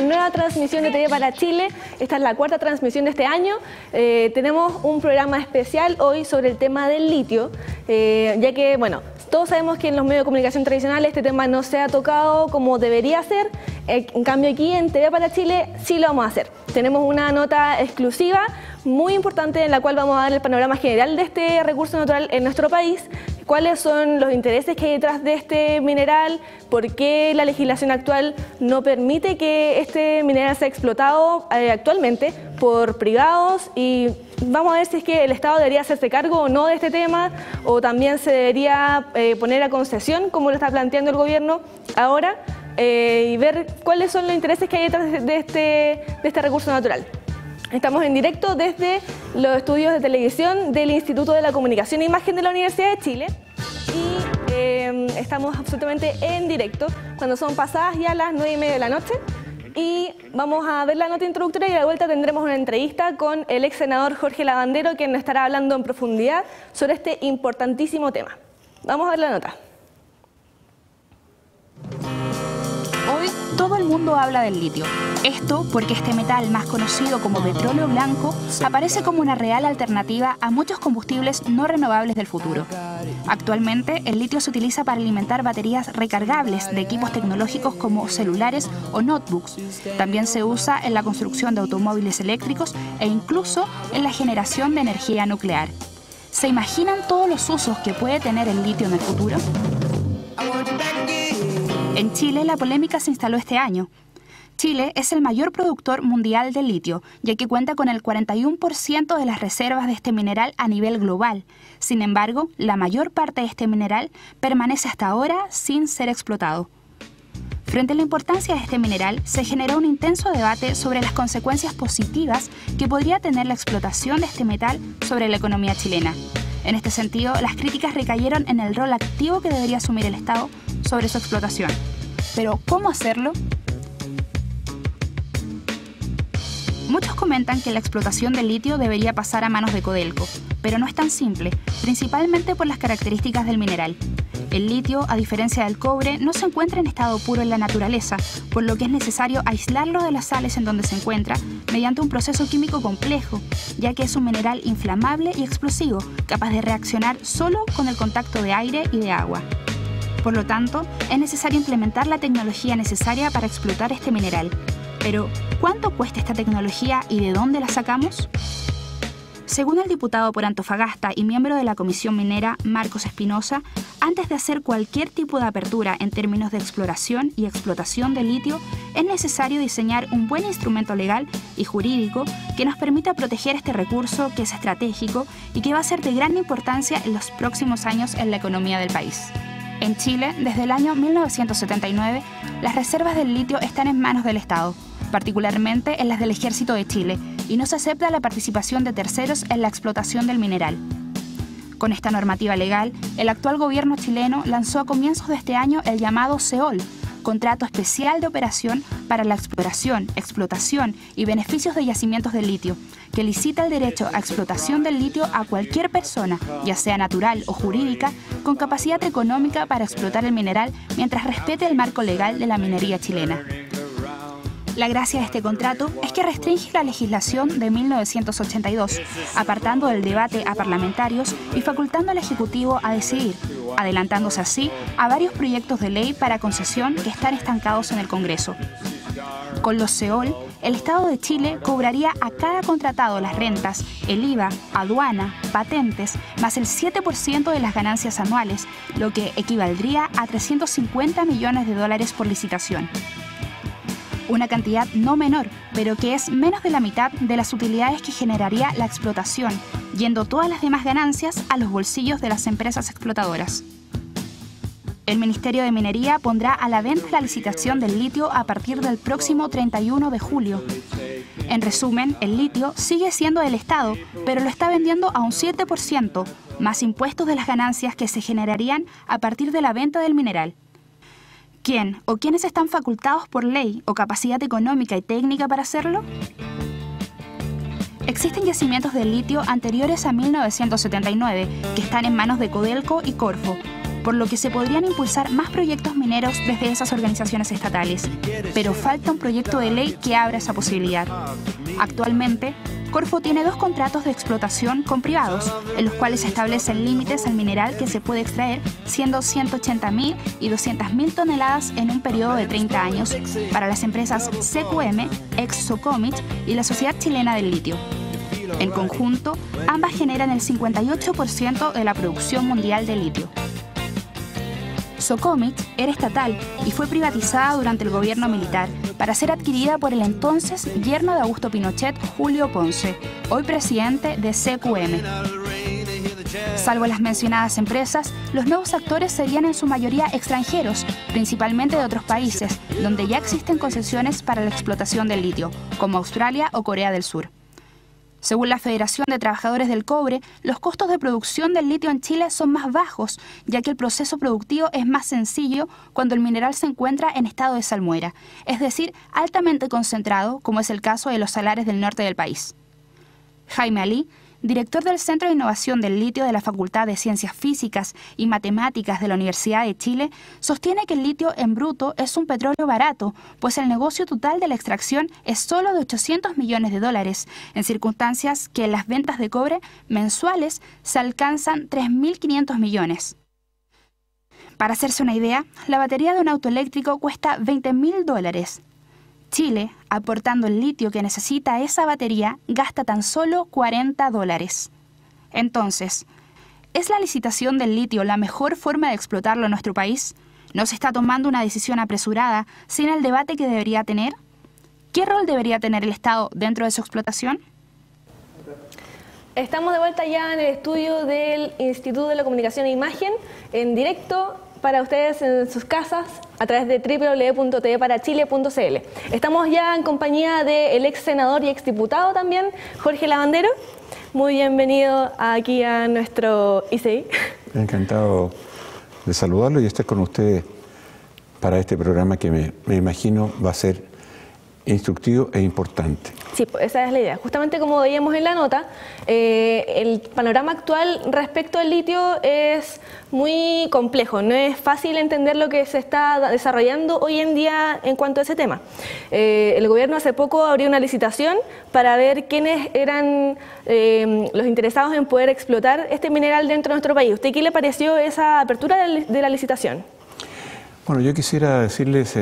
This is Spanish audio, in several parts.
nueva transmisión de TV para Chile. Esta es la cuarta transmisión de este año. Tenemos un programa especial hoy sobre el tema del litio, ya que, bueno, todos sabemos que en los medios de comunicación tradicionales este tema no se ha tocado como debería ser. En cambio aquí en TV para Chile sí lo vamos a hacer. Tenemos una nota exclusiva muy importante en la cual vamos a dar el panorama general de este recurso natural en nuestro país, cuáles son los intereses que hay detrás de este mineral, por qué la legislación actual no permite que este mineral sea explotado actualmente por privados, y vamos a ver si es que el Estado debería hacerse cargo o no de este tema, o también se debería poner a concesión como lo está planteando el gobierno ahora, y ver cuáles son los intereses que hay detrás de este recurso natural. Estamos en directo desde los estudios de televisión del Instituto de la Comunicación e Imagen de la Universidad de Chile y estamos absolutamente en directo cuando son pasadas ya las 9:30 de la noche, y vamos a ver la nota introductoria y a la vuelta tendremos una entrevista con el ex senador Jorge Lavandero, quien nos estará hablando en profundidad sobre este importantísimo tema. Vamos a ver la nota. Hoy todo el mundo habla del litio. Esto porque este metal, más conocido como petróleo blanco, aparece como una real alternativa a muchos combustibles no renovables del futuro. Actualmente, el litio se utiliza para alimentar baterías recargables de equipos tecnológicos como celulares o notebooks. También se usa en la construcción de automóviles eléctricos e incluso en la generación de energía nuclear. ¿Se imaginan todos los usos que puede tener el litio en el futuro? En Chile, la polémica se instaló este año. Chile es el mayor productor mundial de litio, ya que cuenta con el 41% de las reservas de este mineral a nivel global. Sin embargo, la mayor parte de este mineral permanece hasta ahora sin ser explotado. Frente a la importancia de este mineral, se generó un intenso debate sobre las consecuencias positivas que podría tener la explotación de este metal sobre la economía chilena. En este sentido, las críticas recayeron en el rol activo que debería asumir el Estado sobre su explotación. Pero, ¿cómo hacerlo? Muchos comentan que la explotación del litio debería pasar a manos de Codelco, pero no es tan simple, principalmente por las características del mineral. El litio, a diferencia del cobre, no se encuentra en estado puro en la naturaleza, por lo que es necesario aislarlo de las sales en donde se encuentra mediante un proceso químico complejo, ya que es un mineral inflamable y explosivo, capaz de reaccionar solo con el contacto de aire y de agua. Por lo tanto, es necesario implementar la tecnología necesaria para explotar este mineral. Pero, ¿cuánto cuesta esta tecnología y de dónde la sacamos? Según el diputado por Antofagasta y miembro de la Comisión Minera, Marcos Espinosa, antes de hacer cualquier tipo de apertura en términos de exploración y explotación de litio, es necesario diseñar un buen instrumento legal y jurídico que nos permita proteger este recurso que es estratégico y que va a ser de gran importancia en los próximos años en la economía del país. En Chile, desde el año 1979, las reservas del litio están en manos del Estado, particularmente en las del Ejército de Chile, y no se acepta la participación de terceros en la explotación del mineral. Con esta normativa legal, el actual gobierno chileno lanzó a comienzos de este año el llamado CEOL, Contrato Especial de Operación para la Exploración, Explotación y Beneficios de Yacimientos de Litio, que licita el derecho a explotación del litio a cualquier persona, ya sea natural o jurídica, con capacidad económica para explotar el mineral mientras respete el marco legal de la minería chilena. La gracia de este contrato es que restringe la legislación de 1982, apartando del debate a parlamentarios y facultando al Ejecutivo a decidir, adelantándose así a varios proyectos de ley para concesión que están estancados en el Congreso. Con los CEOL, el Estado de Chile cobraría a cada contratado las rentas, el IVA, aduana, patentes, más el 7% de las ganancias anuales, lo que equivaldría a $350 millones por licitación. Una cantidad no menor, pero que es menos de la mitad de las utilidades que generaría la explotación, yendo todas las demás ganancias a los bolsillos de las empresas explotadoras. El Ministerio de Minería pondrá a la venta la licitación del litio a partir del próximo 31 de julio. En resumen, el litio sigue siendo del Estado, pero lo está vendiendo a un 7%, más impuestos de las ganancias que se generarían a partir de la venta del mineral. ¿Quién o quiénes están facultados por ley o capacidad económica y técnica para hacerlo? Existen yacimientos de litio anteriores a 1979 que están en manos de Codelco y Corfo. por lo que se podrían impulsar más proyectos mineros desde esas organizaciones estatales. Pero falta un proyecto de ley que abra esa posibilidad. Actualmente, Corfo tiene 2 contratos de explotación con privados, en los cuales se establecen límites al mineral que se puede extraer, siendo 180.000 y 200.000 toneladas en un periodo de 30 años para las empresas CQM, ex Socomich y la Sociedad Chilena del Litio. En conjunto, ambas generan el 58% de la producción mundial de litio. Socomich era estatal y fue privatizada durante el gobierno militar para ser adquirida por el entonces yerno de Augusto Pinochet, Julio Ponce, hoy presidente de CQM. Salvo las mencionadas empresas, los nuevos actores serían en su mayoría extranjeros, principalmente de otros países, donde ya existen concesiones para la explotación del litio, como Australia o Corea del Sur. Según la Federación de Trabajadores del Cobre, los costos de producción del litio en Chile son más bajos, ya que el proceso productivo es más sencillo cuando el mineral se encuentra en estado de salmuera, es decir, altamente concentrado, como es el caso de los salares del norte del país. Jaime Alí, director del Centro de Innovación del Litio de la Facultad de Ciencias Físicas y Matemáticas de la Universidad de Chile, sostiene que el litio en bruto es un petróleo barato, pues el negocio total de la extracción es solo de $800 millones, en circunstancias que en las ventas de cobre mensuales se alcanzan 3.500 millones. Para hacerse una idea, la batería de un auto eléctrico cuesta $20.000. Chile, aportando el litio que necesita esa batería, gasta tan solo $40. Entonces, ¿es la licitación del litio la mejor forma de explotarlo en nuestro país? ¿No se está tomando una decisión apresurada sin el debate que debería tener? ¿Qué rol debería tener el Estado dentro de su explotación? Estamos de vuelta ya en el estudio del Instituto de la Comunicación e Imagen, en directo para ustedes en sus casas a través de www.tvparachile.cl. Estamos ya en compañía del ex senador y ex diputado también, Jorge Lavandero. Muy bienvenido aquí a nuestro ICI. Encantado de saludarlo y estar con ustedes para este programa que me imagino va a ser instructivo e importante. Sí, pues esa es la idea. Justamente como veíamos en la nota, el panorama actual respecto al litio es muy complejo. No es fácil entender lo que se está desarrollando hoy en día en cuanto a ese tema. El gobierno hace poco abrió una licitación para ver quiénes eran los interesados en poder explotar este mineral dentro de nuestro país. ¿Usted qué le pareció esa apertura de la licitación? Bueno, yo quisiera decirles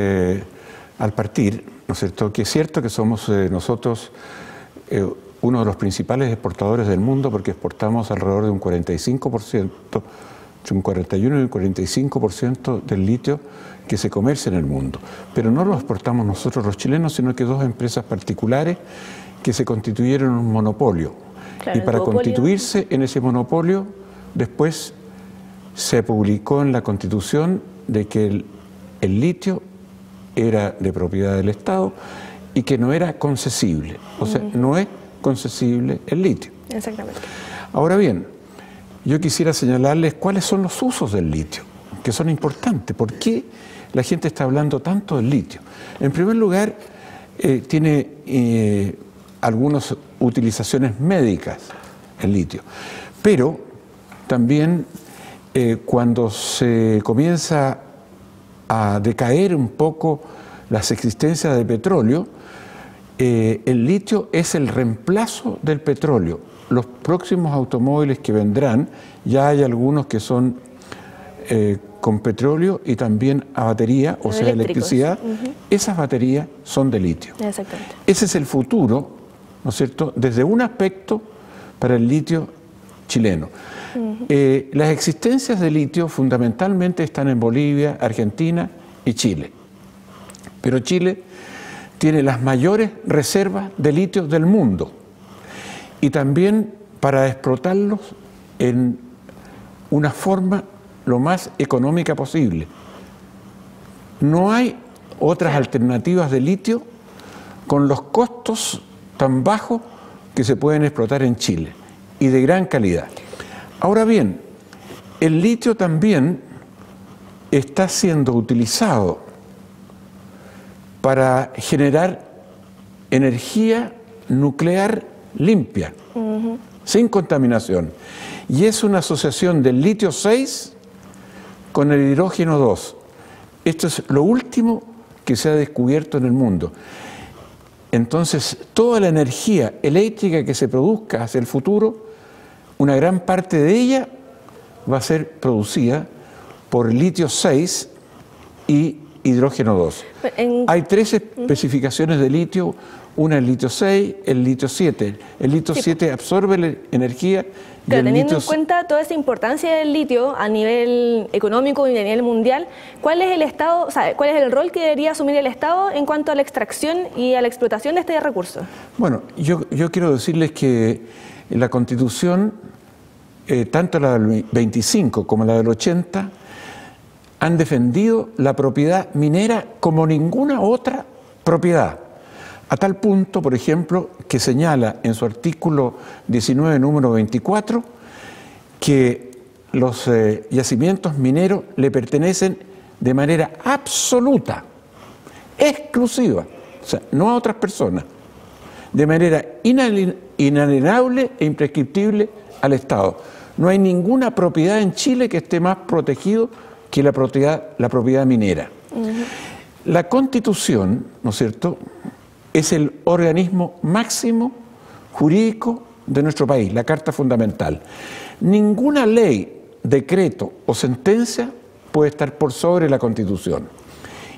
al partir, ¿no es cierto?, que es cierto que somos nosotros uno de los principales exportadores del mundo porque exportamos alrededor de un 45%, entre un 41 y un 45% del litio que se comercia en el mundo. Pero no lo exportamos nosotros los chilenos, sino que 2 empresas particulares que se constituyeron en un monopolio. Claro, y para constituirse en ese monopolio, después se publicó en la Constitución de que el litio era de propiedad del Estado y que no era concesible. O sea, no es concesible el litio. Exactamente. Ahora bien, yo quisiera señalarles cuáles son los usos del litio, que son importantes. ¿Por qué la gente está hablando tanto del litio? En primer lugar, tiene algunas utilizaciones médicas el litio, pero también cuando se comienza a decaer un poco las existencias de petróleo, el litio es el reemplazo del petróleo. Los próximos automóviles que vendrán, ya hay algunos que son con petróleo y también a batería, o sea, electricidad. Esas baterías son de litio. Exactamente. Ese es el futuro, ¿no es cierto?, desde un aspecto para el litio chileno. Las existencias de litio fundamentalmente están en Bolivia, Argentina y Chile. Pero Chile tiene las mayores reservas de litio del mundo y también para explotarlos en una forma lo más económica posible. No hay otras alternativas de litio con los costos tan bajos que se pueden explotar en Chile y de gran calidad. Ahora bien, el litio también está siendo utilizado para generar energía nuclear limpia, sin contaminación. Y es una asociación del litio 6 con el hidrógeno 2. Esto es lo último que se ha descubierto en el mundo. Entonces, toda la energía eléctrica que se produzca hacia el futuro, una gran parte de ella va a ser producida por litio 6 y hidrógeno 2. Hay 3 especificaciones de litio, una es litio 6, el litio 7. El litio 7 absorbe la energía. Pero teniendo en cuenta toda esa importancia del litio a nivel económico y a nivel mundial, ¿cuál es el Estado, o sea, cuál es el rol que debería asumir el Estado en cuanto a la extracción y a la explotación de este recurso? Bueno, yo quiero decirles que la Constitución, tanto la del 25 como la del 80, han defendido la propiedad minera como ninguna otra propiedad. A tal punto, por ejemplo, que señala en su artículo 19, número 24, que los yacimientos mineros le pertenecen de manera absoluta, exclusiva, o sea, no a otras personas, de manera inalienable e imprescriptible al Estado. No hay ninguna propiedad en Chile que esté más protegido que la propiedad minera. La Constitución, ¿no es cierto?, es el organismo máximo jurídico de nuestro país, la Carta Fundamental. Ninguna ley, decreto o sentencia puede estar por sobre la Constitución.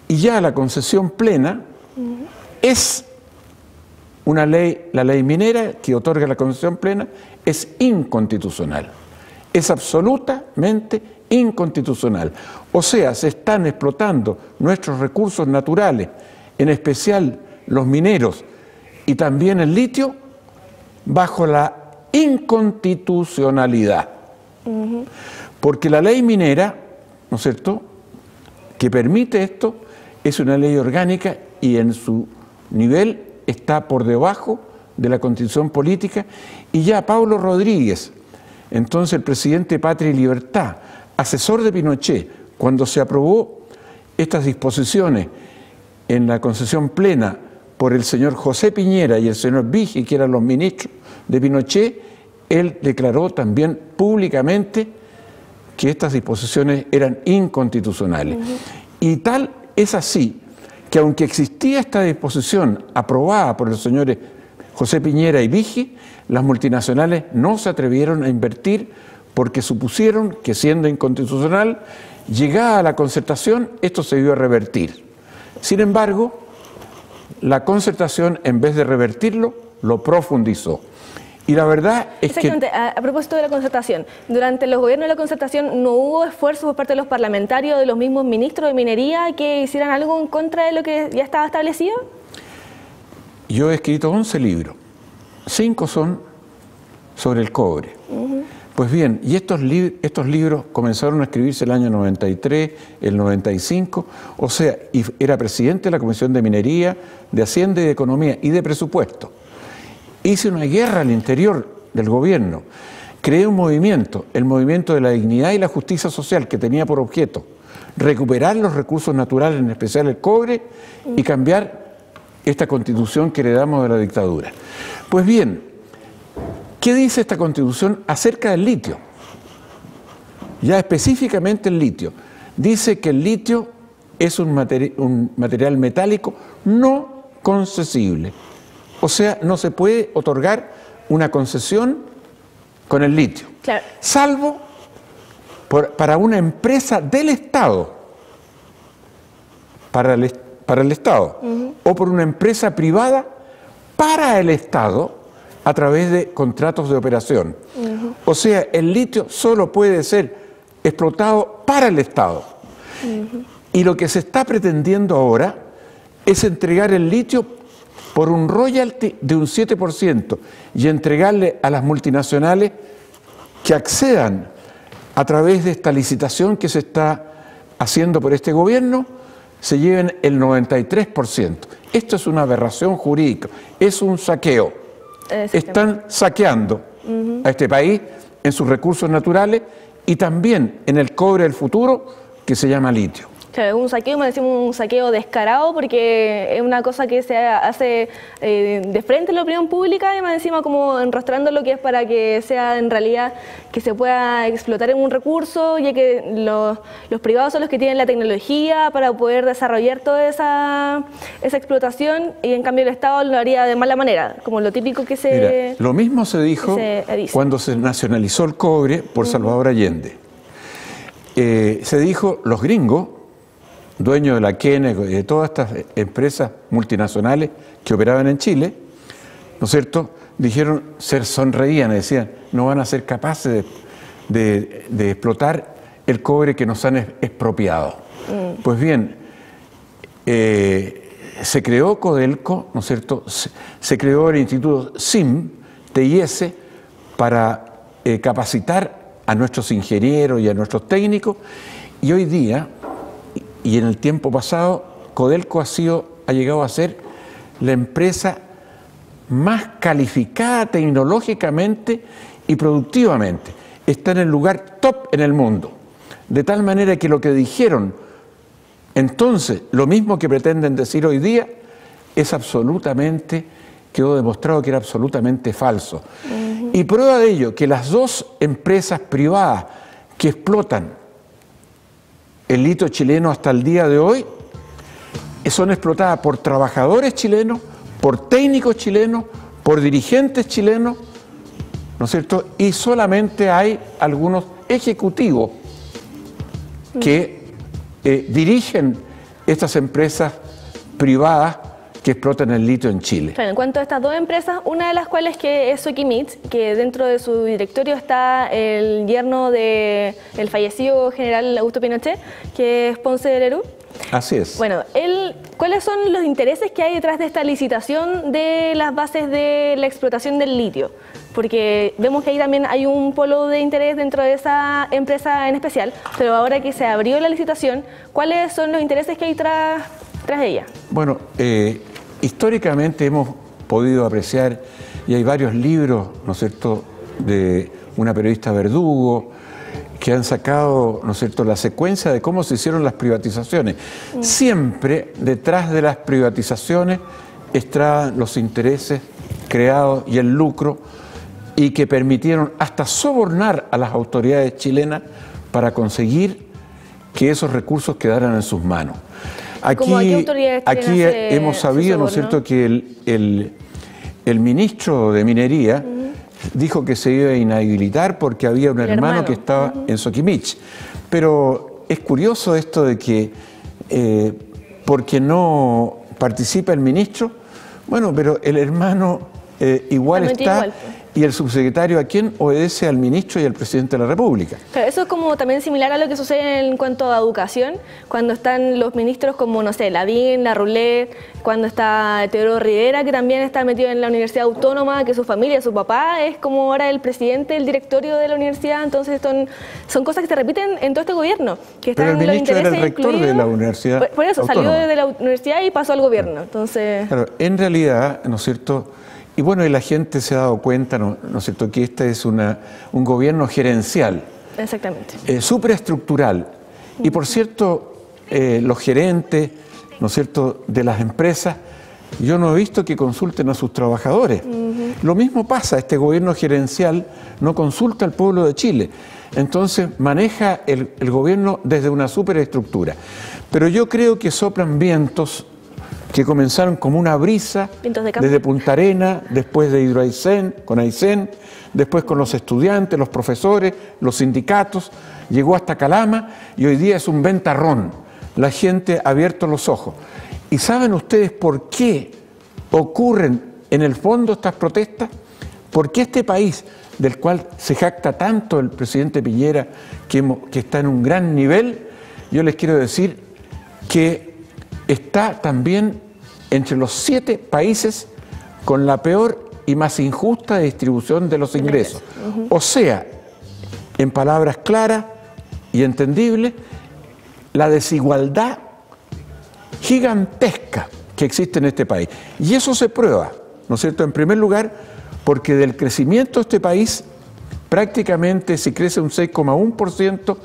Y ya la concesión plena es una ley, la ley minera que otorga la concesión plena es inconstitucional. Es absolutamente inconstitucional. O sea, se están explotando nuestros recursos naturales, en especial los mineros y también el litio, bajo la inconstitucionalidad. Porque la ley minera, ¿no es cierto?, que permite esto, es una ley orgánica y en su nivel está por debajo de la Constitución política. Y ya Pablo Rodríguez, entonces el presidente de Patria y Libertad, asesor de Pinochet, cuando se aprobó estas disposiciones en la concesión plena por el señor José Piñera y el señor Viggi, que eran los ministros de Pinochet, él declaró también públicamente que estas disposiciones eran inconstitucionales. Y tal es así que aunque existía esta disposición aprobada por los señores José Piñera y Viggi, las multinacionales no se atrevieron a invertir porque supusieron que, siendo inconstitucional, llegada a la concertación, esto se iba a revertir. Sin embargo, la concertación, en vez de revertirlo, lo profundizó. Y la verdad es que... Exactamente, a propósito de la concertación, durante los gobiernos de la concertación no hubo esfuerzos por parte de los parlamentarios, de los mismos ministros de minería, que hicieran algo en contra de lo que ya estaba establecido. Yo he escrito 11 libros, 5 son sobre el cobre. Pues bien, y estos libros comenzaron a escribirse el año 93, el 95, o sea, y era presidente de la Comisión de Minería, de Hacienda y de Economía y de Presupuesto. Hice una guerra al interior del gobierno, creé un movimiento, el Movimiento de la Dignidad y la Justicia Social, que tenía por objeto recuperar los recursos naturales, en especial el cobre, y cambiar esta Constitución que heredamos de la dictadura. Pues bien, ¿qué dice esta Constitución acerca del litio? Ya específicamente el litio. Dice que el litio es un material metálico no concesible. O sea, no se puede otorgar una concesión con el litio. Claro. Salvo para una empresa del Estado, para el Estado, o por una empresa privada para el Estado, a través de contratos de operación. O sea, el litio solo puede ser explotado para el Estado. Y lo que se está pretendiendo ahora es entregar el litio por un royalty de un 7% y entregarle a las multinacionales que accedan a través de esta licitación que se está haciendo por este gobierno, se lleven el 93%. Esto es una aberración jurídica, es un saqueo. Están saqueando a este país en sus recursos naturales y también en el cobre del futuro, que se llama litio. Claro, un saqueo, me decimos un saqueo descarado, porque es una cosa que se hace de frente a la opinión pública y más encima como enrostrando lo que es para que sea en realidad que se pueda explotar en un recurso, ya que los privados son los que tienen la tecnología para poder desarrollar toda esa explotación, y en cambio el Estado lo haría de mala manera, como lo típico que se... Mira, lo mismo se dijo cuando se nacionalizó el cobre por Salvador Allende. Se dijo, los gringos, dueños de la Kenex y de todas estas empresas multinacionales que operaban en Chile, ¿no es cierto?, dijeron, se sonreían y decían, no van a ser capaces de explotar el cobre que nos han expropiado. Pues bien, se creó Codelco, ¿no es cierto?, se creó el Instituto SIM, TIS, para capacitar a nuestros ingenieros y a nuestros técnicos, y hoy día, y en el tiempo pasado, Codelco ha llegado a ser la empresa más calificada tecnológicamente y productivamente. Está en el lugar top en el mundo. De tal manera que lo que dijeron entonces, lo mismo que pretenden decir hoy día, quedó demostrado que era absolutamente falso. Y prueba de ello, que las dos empresas privadas que explotan el litio chileno hasta el día de hoy son explotadas por trabajadores chilenos, por técnicos chilenos, por dirigentes chilenos, ¿no es cierto? Y solamente hay algunos ejecutivos que dirigen estas empresas privadas que explotan el litio en Chile. Claro, en cuanto a estas dos empresas, una de las cuales que es Soquimich, que dentro de su directorio está el yerno del fallecido general Augusto Pinochet, que es Ponce de Lerú. Así es. Bueno, ¿cuáles son los intereses que hay detrás de esta licitación de las bases de la explotación del litio? Porque vemos que ahí también hay un polo de interés dentro de esa empresa en especial, pero ahora que se abrió la licitación, ¿cuáles son los intereses que hay tras ella? Bueno, históricamente hemos podido apreciar, y hay varios libros, ¿no es cierto?, de una periodista Verdugo, que han sacado, ¿no es cierto?, la secuencia de cómo se hicieron las privatizaciones. Siempre detrás de las privatizaciones estaban los intereses creados y el lucro, y que permitieron hasta sobornar a las autoridades chilenas para conseguir que esos recursos quedaran en sus manos. Aquí hemos sabido, ¿no es cierto?, que el ministro de Minería dijo que se iba a inhabilitar porque había un hermano que estaba en Soquimich. Pero es curioso esto de que, porque no participa el ministro, bueno, pero el hermano igual está. Y el subsecretario, ¿a quién obedece? Al ministro y al presidente de la República. Pero eso es como también similar a lo que sucede en cuanto a educación, cuando están los ministros como, no sé, Lavín, Larroulet, cuando está Teodoro Rivera, que también está metido en la Universidad Autónoma, que su familia, su papá es como ahora el presidente del directorio de la universidad. Entonces son cosas que se repiten en todo este gobierno, que están pero el ministro era el rector de la Universidad Por eso, Autónoma. Salió de la universidad y pasó al gobierno. Entonces... Claro, en realidad, ¿no es cierto?, y bueno, y la gente se ha dado cuenta, ¿no es cierto?, que este es un gobierno gerencial. Exactamente. Superestructural. Y por cierto, los gerentes, ¿no es cierto?, de las empresas, yo no he visto que consulten a sus trabajadores. Lo mismo pasa, este gobierno gerencial no consulta al pueblo de Chile. Entonces maneja el gobierno desde una superestructura. Pero yo creo que soplan vientos que comenzaron como una brisa desde Punta Arenas, después de Hidroaicén, con Aicén, después con los estudiantes, los profesores, los sindicatos, llegó hasta Calama y hoy día es un ventarrón. La gente ha abierto los ojos. ¿Y saben ustedes por qué ocurren en el fondo estas protestas? Porque este país, del cual se jacta tanto el presidente Piñera, que está en un gran nivel, yo les quiero decir que está también entre los 7 países con la peor y más injusta distribución de los ingresos. O sea, en palabras claras y entendibles, la desigualdad gigantesca que existe en este país. Y eso se prueba, ¿no es cierto?, en primer lugar, porque del crecimiento de este país, prácticamente si crece un 6,1%,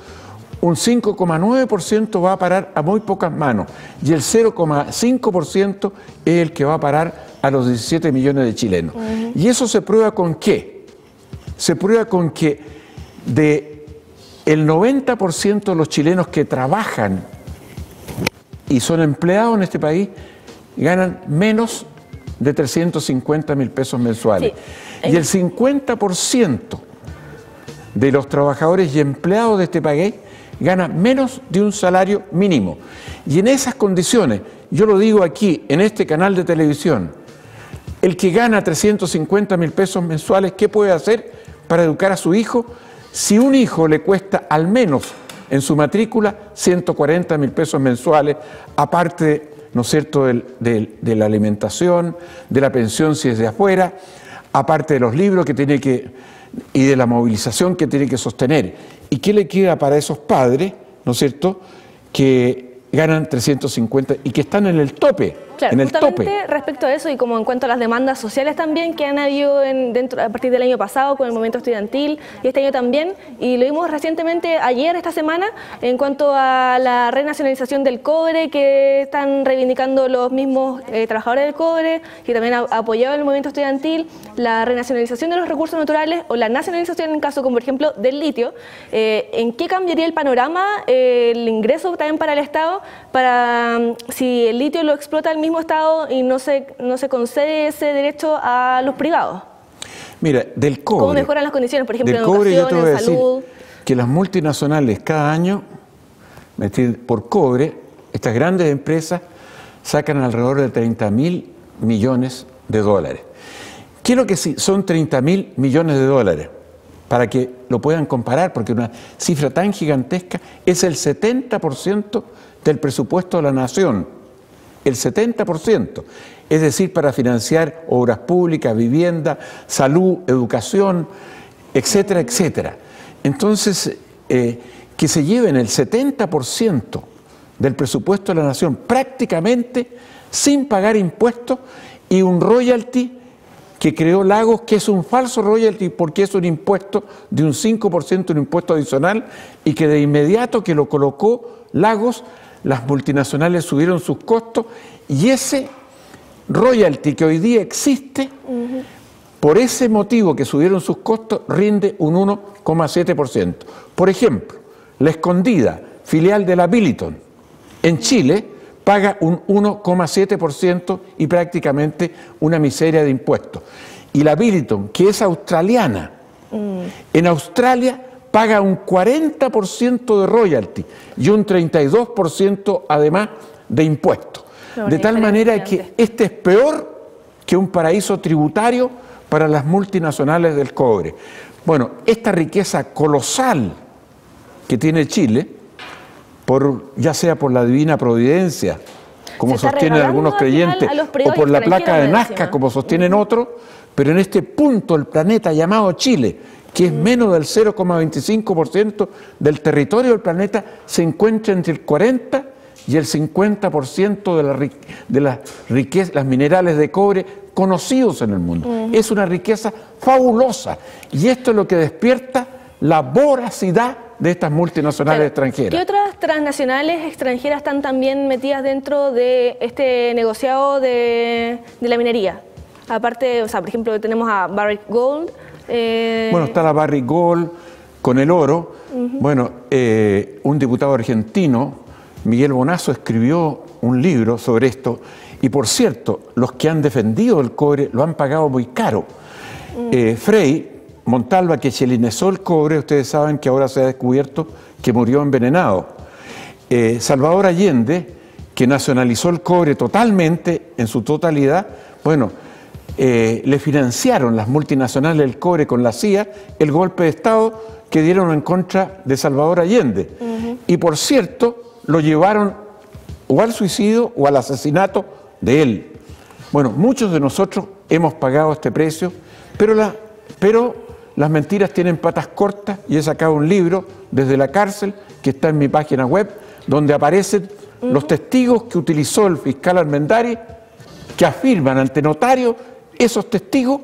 un 5,9% va a parar a muy pocas manos y el 0,5% es el que va a parar a los 17 millones de chilenos. ¿Y eso se prueba con qué? Se prueba con que el 90% de los chilenos que trabajan y son empleados en este país ganan menos de 350.000 pesos mensuales. Sí. Y el 50% de los trabajadores y empleados de este país gana menos de un salario mínimo. Y en esas condiciones, yo lo digo aquí, en este canal de televisión, el que gana 350.000 pesos mensuales, ¿qué puede hacer para educar a su hijo? Si un hijo le cuesta al menos en su matrícula 140.000 pesos mensuales, aparte, ¿no es cierto?, de la alimentación, de la pensión si es de afuera, aparte de los libros que tiene y de la movilización que tiene que sostener. ¿Y qué le queda para esos padres, ¿no es cierto?, que ganan 350 y que están en el tope? Claro, en el justamente tope. Respecto a eso y como en cuanto a las demandas sociales también que han habido a partir del año pasado con el movimiento estudiantil y este año también, y lo vimos recientemente ayer, esta semana, en cuanto a la renacionalización del cobre que están reivindicando los mismos trabajadores del cobre, que también ha apoyado el movimiento estudiantil, la renacionalización de los recursos naturales o la nacionalización en caso como por ejemplo del litio. ¿En qué cambiaría el panorama, el ingreso también para el Estado, para si el litio lo explota el mismo Estado y no se concede ese derecho a los privados? Mira, del cobre... ¿Cómo mejoran las condiciones, por ejemplo, en cobre, educación, en salud? Que las multinacionales cada año, por cobre, estas grandes empresas sacan alrededor de 30.000 millones de dólares. ¿Qué es lo que son 30.000 millones de dólares? Para que lo puedan comparar, porque una cifra tan gigantesca es el 70% del presupuesto de la nación. El 70%, es decir, para financiar obras públicas, vivienda, salud, educación, etcétera, etcétera. Entonces, que se lleven el 70% del presupuesto de la nación prácticamente sin pagar impuestos y un royalty que creó Lagos, que es un falso royalty porque es un impuesto de un 5%, un impuesto adicional, y que de inmediato que lo colocó Lagos, las multinacionales subieron sus costos y ese royalty que hoy día existe, por ese motivo que subieron sus costos, rinde un 1,7%. Por ejemplo, La Escondida, filial de la Billiton, en Chile, paga un 1,7% y prácticamente una miseria de impuestos. Y la Billiton, que es australiana, en Australia paga un 40% de royalty y un 32% además de impuestos. De tal manera que este es peor que un paraíso tributario para las multinacionales del cobre. Bueno, esta riqueza colosal que tiene Chile, ya sea por la divina providencia, como sostienen algunos creyentes, o por la placa de Nazca, como sostienen otros, pero en este punto el planeta llamado Chile, que es menos del 0,25% del territorio del planeta, se encuentra entre el 40 y el 50% de las minerales de cobre conocidos en el mundo. Es una riqueza fabulosa y esto es lo que despierta la voracidad de estas multinacionales extranjeras. ¿Qué otras transnacionales extranjeras están también metidas dentro de este negociado de la minería? Aparte, o sea, por ejemplo, tenemos a Barrick Gold. Bueno, está la Barrick Gold con el oro. Bueno, un diputado argentino, Miguel Bonazo, escribió un libro sobre esto. Y por cierto, los que han defendido el cobre lo han pagado muy caro. Frei Montalva, que chilenizó el cobre, ustedes saben que ahora se ha descubierto que murió envenenado. Salvador Allende, que nacionalizó el cobre totalmente, en su totalidad, bueno, le financiaron las multinacionales del cobre con la CIA el golpe de Estado que dieron en contra de Salvador Allende. Y por cierto, lo llevaron o al suicidio o al asesinato de él. Bueno, muchos de nosotros hemos pagado este precio, pero las mentiras tienen patas cortas y he sacado un libro desde la cárcel que está en mi página web, donde aparecen los testigos que utilizó el fiscal Armendáriz, que afirman ante notario esos testigos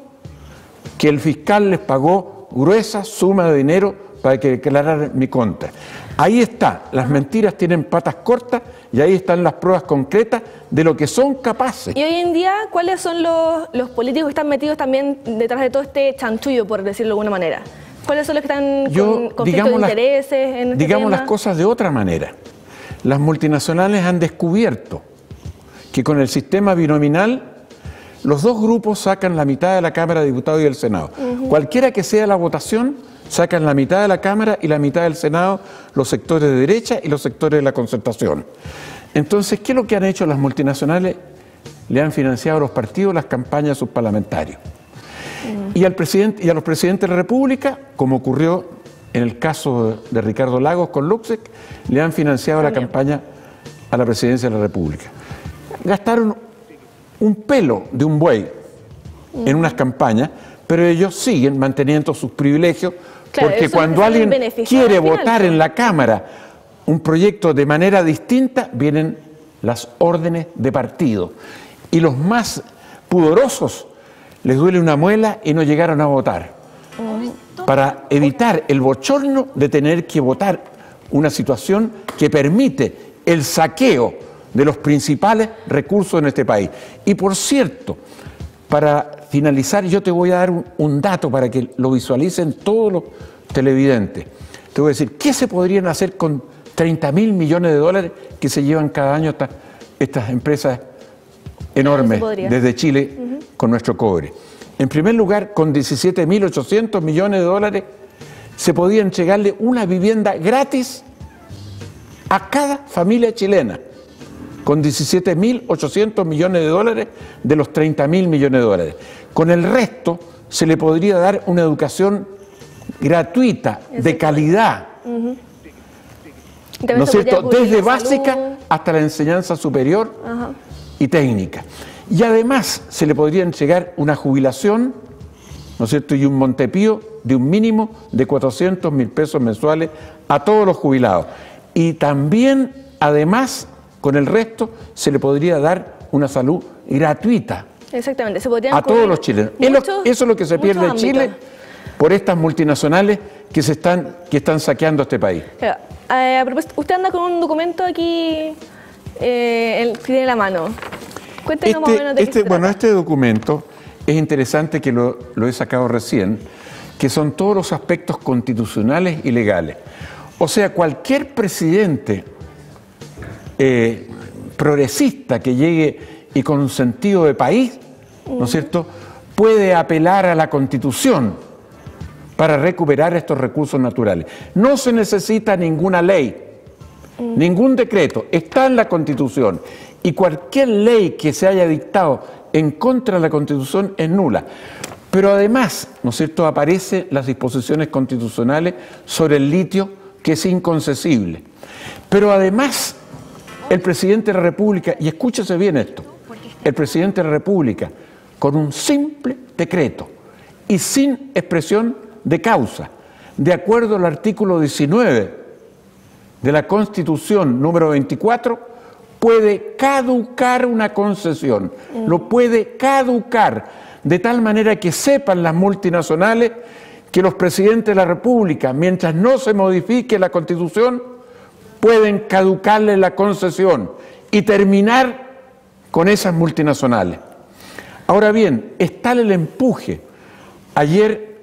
que el fiscal les pagó gruesas sumas de dinero para que declarar mi contra. Ahí está, las mentiras tienen patas cortas y ahí están las pruebas concretas de lo que son capaces. Y hoy en día, ¿cuáles son los políticos que están metidos también detrás de todo este chanchullo, por decirlo de alguna manera? ¿Cuáles son los que están con conflictos de intereses en este digamos tema? las cosas de otra manera. Las multinacionales han descubierto que con el sistema binominal los dos grupos sacan la mitad de la Cámara de Diputados y del Senado. Cualquiera que sea la votación, sacan la mitad de la Cámara y la mitad del Senado los sectores de derecha y los sectores de la concertación. Entonces, ¿qué es lo que han hecho las multinacionales? Le han financiado a los partidos las campañas de sus parlamentarios. Y al presidente y a los presidentes de la República, como ocurrió en el caso de Ricardo Lagos con Luxec, le han financiado la campaña a la presidencia de la República. Gastaron un pelo de un buey en unas campañas, pero ellos siguen manteniendo sus privilegios, claro, porque cuando alguien quiere votar en la Cámara un proyecto de manera distinta, vienen las órdenes de partido. Y los más pudorosos les duele una muela y no llegaron a votar, para evitar el bochorno de tener que votar una situación que permite el saqueo de los principales recursos en este país. Y por cierto, para finalizar, yo te voy a dar un dato para que lo visualicen todos los televidentes. Te voy a decir, ¿qué se podrían hacer con 30.000 millones de dólares que se llevan cada año estas empresas enormes desde Chile con nuestro cobre? En primer lugar, con 17.800 millones de dólares se podía entregarle una vivienda gratis a cada familia chilena, con 17.800 millones de dólares de los 30.000 millones de dólares. Con el resto se le podría dar una educación gratuita, de calidad, ¿no es cierto?, desde básica hasta la enseñanza superior y técnica. Y además se le podría entregar una jubilación, ¿no es cierto?, y un montepío de un mínimo de 400.000 pesos mensuales a todos los jubilados. Y también, además, con el resto se le podría dar una salud gratuita. Exactamente, a todos los chilenos. Eso es lo que se pierde en Chile por estas multinacionales que están saqueando este país. A propósito, usted anda con un documento aquí, tiene la mano. Cuéntenos más o menos de qué se trata. Bueno, este documento es interesante, que lo he sacado recién, que son todos los aspectos constitucionales y legales. O sea, cualquier presidente progresista que llegue y con un sentido de país, ¿no es cierto?, puede apelar a la Constitución para recuperar estos recursos naturales. No se necesita ninguna ley, ningún decreto, está en la Constitución, y cualquier ley que se haya dictado en contra de la Constitución es nula. Pero además, ¿no es cierto?, aparecen las disposiciones constitucionales sobre el litio, que es inconcesible. Pero además, el presidente de la República, y escúchese bien esto, el presidente de la República, con un simple decreto y sin expresión de causa, de acuerdo al artículo 19 de la Constitución número 24, puede caducar una concesión, lo puede caducar, de tal manera que sepan las multinacionales que los presidentes de la República, mientras no se modifique la Constitución, pueden caducarle la concesión y terminar con esas multinacionales. Ahora bien, es tal el empuje. Ayer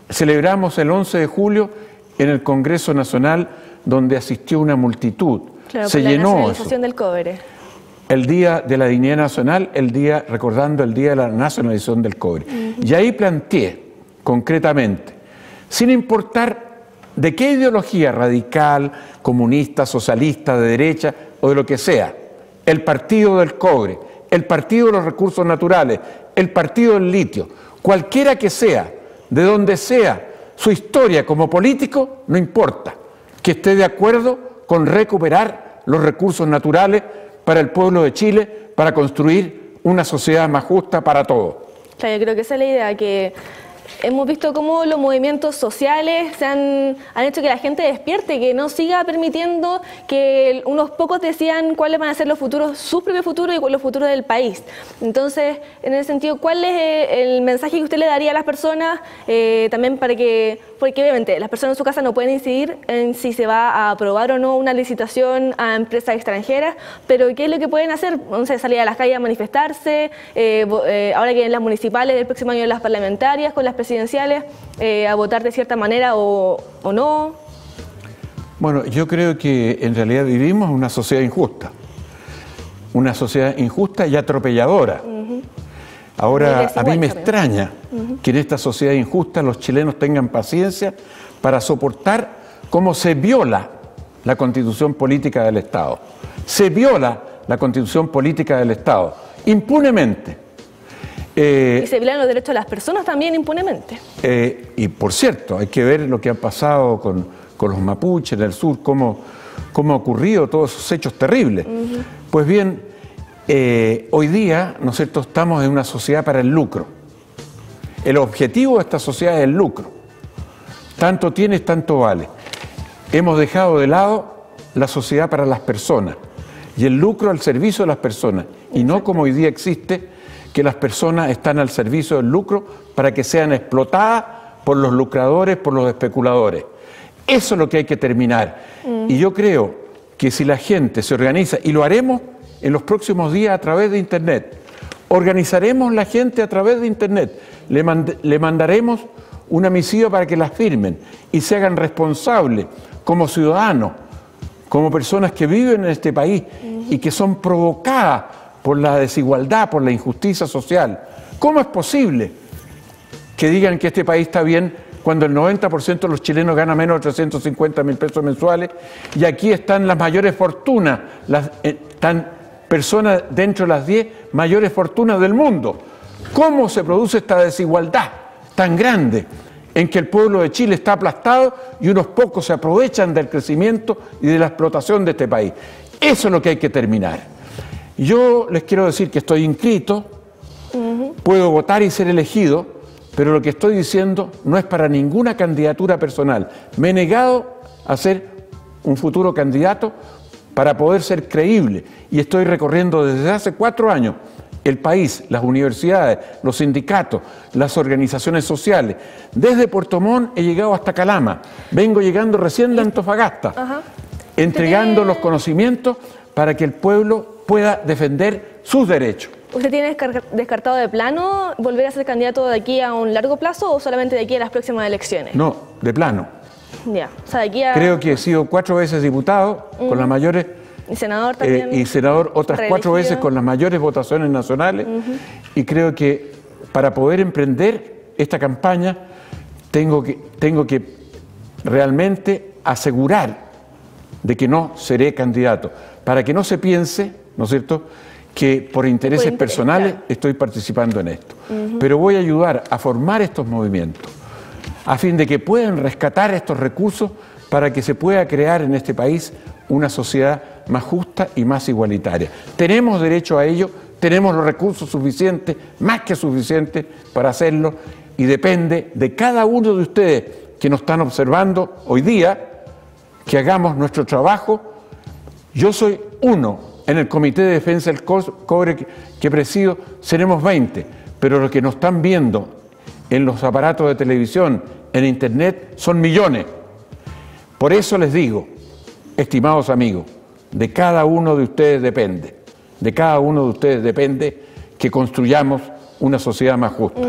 celebramos el 11 de julio en el Congreso Nacional, donde asistió una multitud. Claro, se llenó la nacionalización del cobre. El Día de la Dignidad Nacional, recordando el Día de la Nacionalización del Cobre. Y ahí planteé concretamente, sin importar de qué ideología, radical, comunista, socialista, de derecha o de lo que sea, el partido del cobre, el partido de los recursos naturales, el partido del litio, cualquiera que sea, de donde sea su historia como político, no importa, que esté de acuerdo con recuperar los recursos naturales para el pueblo de Chile, para construir una sociedad más justa para todos. Claro, yo creo que esa es la idea, que hemos visto cómo los movimientos sociales han hecho que la gente despierte, que no siga permitiendo que unos pocos decían cuáles van a ser los futuros, sus propios futuros y los futuros del país. Entonces, en ese sentido, ¿cuál es el mensaje que usted le daría a las personas también para que porque obviamente las personas en su casa no pueden incidir en si se va a aprobar o no una licitación a empresas extranjeras, pero ¿qué es lo que pueden hacer? No sé, salir a las calles a manifestarse, ahora que en las municipales, el próximo año las parlamentarias, con las presidenciales, a votar de cierta manera o no. Bueno, yo creo que en realidad vivimos una sociedad injusta y atropelladora. Ahora, a mí me extraña que en esta sociedad injusta los chilenos tengan paciencia para soportar cómo se viola la Constitución Política del Estado. Se viola la Constitución Política del Estado, impunemente. Y se violan los derechos de las personas también impunemente. Y por cierto, hay que ver lo que ha pasado con los mapuches en el sur, cómo ha ocurrido todos esos hechos terribles. Pues bien, hoy día, ¿no es cierto?, estamos en una sociedad para el lucro. El objetivo de esta sociedad es el lucro. Tanto tienes, tanto vale. Hemos dejado de lado la sociedad para las personas y el lucro al servicio de las personas. Y no como hoy día existe, que las personas están al servicio del lucro para que sean explotadas por los lucradores, por los especuladores. Eso es lo que hay que terminar. Y yo creo que si la gente se organiza, y lo haremos en los próximos días a través de Internet, organizaremos la gente a través de Internet, le mandaremos una misiva para que las firmen y se hagan responsables como ciudadanos, como personas que viven en este país y que son provocadas por la desigualdad, por la injusticia social. ¿Cómo es posible que digan que este país está bien cuando el 90% de los chilenos gana menos de 350.000 pesos mensuales y aquí están las mayores fortunas, están personas dentro de las 10 mayores fortunas del mundo? ¿Cómo se produce esta desigualdad tan grande en que el pueblo de Chile está aplastado y unos pocos se aprovechan del crecimiento y de la explotación de este país? Eso es lo que hay que terminar. Yo les quiero decir que estoy inscrito, puedo votar y ser elegido, pero lo que estoy diciendo no es para ninguna candidatura personal. Me he negado a ser un futuro candidato para poder ser creíble y estoy recorriendo desde hace 4 años el país, las universidades, los sindicatos, las organizaciones sociales. Desde Puerto Montt he llegado hasta Calama, vengo llegando recién de Antofagasta, entregando los conocimientos para que el pueblo pueda defender sus derechos. ¿Usted tiene descartado de plano volver a ser candidato de aquí a un largo plazo o solamente de aquí a las próximas elecciones? No, de plano. Ya, o sea, de aquí a... Creo que he sido 4 veces diputado con las mayores... Y senador también. Y senador otras 4 veces con las mayores votaciones nacionales. Y creo que para poder emprender esta campaña tengo que realmente asegurar de que no seré candidato. Para que no se piense, ¿no es cierto?, que por intereses personales estoy participando en esto. Pero voy a ayudar a formar estos movimientos a fin de que puedan rescatar estos recursos para que se pueda crear en este país una sociedad más justa y más igualitaria. Tenemos derecho a ello, tenemos los recursos suficientes, más que suficientes para hacerlo, y depende de cada uno de ustedes que nos están observando hoy día, que hagamos nuestro trabajo. Yo soy uno en el Comité de Defensa del Cobre que presido, seremos 20, pero los que nos están viendo en los aparatos de televisión, en Internet, son millones. Por eso les digo, estimados amigos, de cada uno de ustedes depende, que construyamos una sociedad más justa.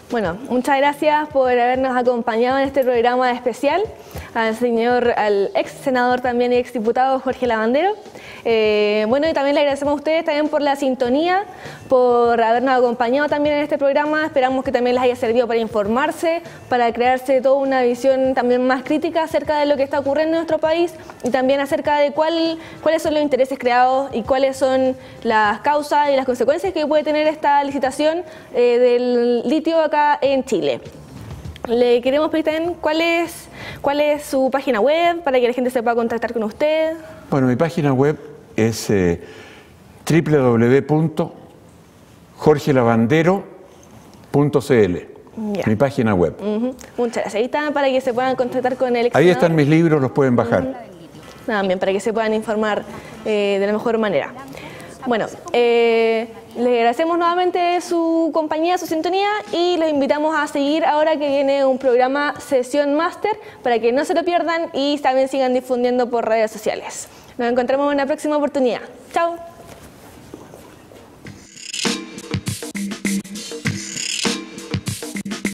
Bueno, muchas gracias por habernos acompañado en este programa especial, al ex senador también y ex diputado Jorge Lavandero. Bueno, y también le agradecemos a ustedes también por la sintonía, por habernos acompañado también en este programa. Esperamos que también les haya servido para informarse, para crearse toda una visión también más crítica acerca de lo que está ocurriendo en nuestro país y también acerca de cuáles son los intereses creados y cuáles son las causas y las consecuencias que puede tener esta licitación del litio acá en Chile. Le queremos pedir también cuál es su página web para que la gente se pueda contactar con usted. Bueno, mi página web es www.jorgelavandero.cl. Mi página web. Muchas gracias. Ahí está para que se puedan contactar con el ex Ahí están mis libros, los pueden bajar. También para que se puedan informar de la mejor manera. Bueno, Les agradecemos nuevamente su compañía, su sintonía y los invitamos a seguir ahora que viene un programa Sesión Máster para que no se lo pierdan y también sigan difundiendo por redes sociales. Nos encontramos en una próxima oportunidad. Chao.